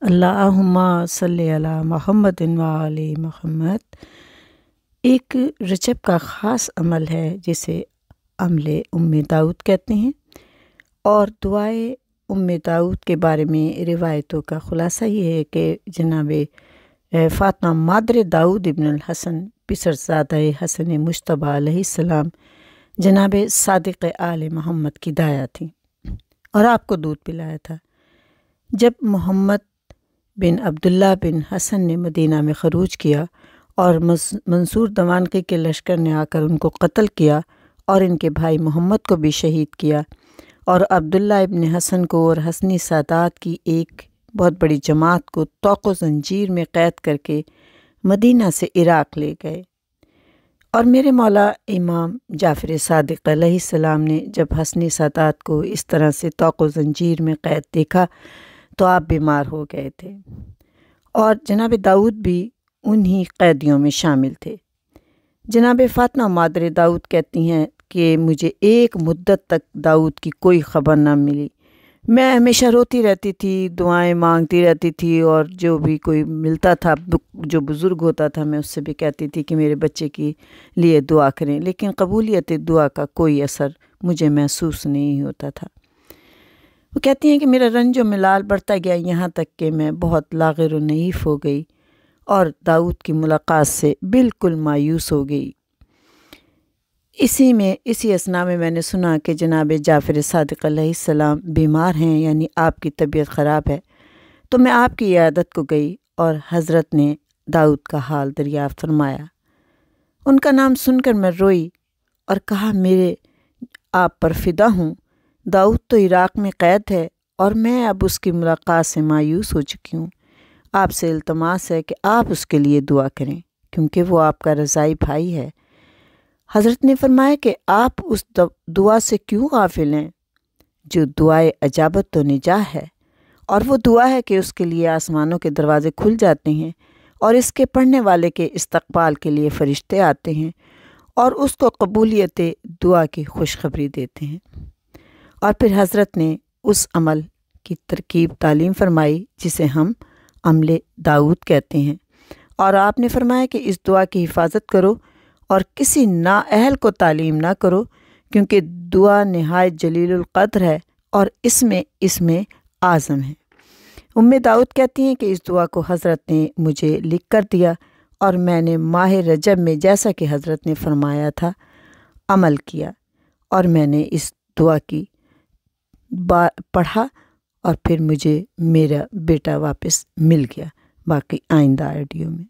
اللہم صلی علی محمد و آل محمد ایک رجب کا خاص عمل ہے جسے عمل داؤد کہتے ہیں، اور دعائے داؤد کے بارے میں روایتوں کا خلاصہ یہ ہے کہ جناب فاطمہ مادر داؤد ابن الحسن پسرزادہ حسن مجتبیٰ علیہ السلام جناب صادق آل محمد کی دایا تھیں اور آپ کو دودھ پلایا تھا۔ جب محمد بن عبداللہ بن حسن نے مدینہ میں خروج کیا اور منصور دوانقی کے لشکر نے آ کر ان کو قتل کیا اور ان کے بھائی محمد کو بھی شہید کیا، اور عبداللہ ابن حسن کو اور حسنی سادات کی ایک بہت بڑی جماعت کو طوق و زنجیر میں قید کر کے مدینہ سے عراق لے گئے، اور میرے مولا امام جعفر صادق علیہ السلام نے جب حسنی سادات کو اس طرح سے طوق و زنجیر میں قید دیکھا تو آپ بیمار ہو گئے تھے، اور جناب داؤد بھی انہی قیدیوں میں شامل تھے۔ جناب فاطمہ مادر داؤد کہتی ہیں کہ مجھے ایک مدت تک داؤد کی کوئی خبر نہ ملی، میں ہمیشہ روتی رہتی تھی، دعائیں مانگتی رہتی تھی، اور جو بھی کوئی ملتا تھا، جو بزرگ ہوتا تھا، میں اس سے بھی کہتی تھی کہ میرے بچے کے لیے دعا کریں، لیکن قبولیت دعا کا کوئی اثر مجھے محسوس نہیں ہوتا تھا۔ وہ کہتی ہیں کہ میرا رنج و ملال بڑھتا گیا، یہاں تک کہ میں بہت لاغر و نحیف ہو گئی اور داؤد کی ملاقات سے بالکل مایوس ہو گئی۔ اسی اثناء میں نے سنا کہ جناب جعفر صادق علیہ السلام بیمار ہیں، یعنی آپ کی طبیعت خراب ہے، تو میں آپ کی عیادت کو گئی اور حضرت نے داؤد کا حال دریافت فرمایا۔ ان کا نام سن کر میں روئی اور کہا، میرے آپ پر فدا ہوں، داؤد تو عراق میں قید ہے اور میں اب اس کی ملاقات سے مایوس ہو چکی ہوں، آپ سے التماس ہے کہ آپ اس کے لیے دعا کریں کیونکہ وہ آپ کا رضائی بھائی ہے۔ حضرت نے فرمایا کہ آپ اس دعا سے کیوں غافل ہیں جو دعائے اجابت و نجاح ہے، اور وہ دعا ہے کہ اس کے لیے آسمانوں کے دروازے کھل جاتے ہیں اور اس کے پڑھنے والے کے استقبال کے لیے فرشتے آتے ہیں اور اس کو قبولیت دعا کی خوشخبری دیتے ہیں۔ اور پھر حضرت نے اس عمل کی ترکیب تعلیم فرمائی جسے ہم عمل داؤد کہتے ہیں، اور آپ نے فرمایا کہ اس دعا کی حفاظت کرو اور کسی نااہل کو تعلیم نہ کرو، کیونکہ دعا نہایت جلیل القدر ہے اور اس میں اعظم ہے۔ داؤد کہتی ہیں کہ اس دعا کو حضرت نے مجھے لکھ کر دیا اور میں نے ماہ رجب میں جیسا کہ حضرت نے فرمایا تھا عمل کیا، اور میں نے اس دعا کی پڑھا اور پھر مجھے میرا بیٹا واپس مل گیا۔ باقی آئندہ آڈیو میں۔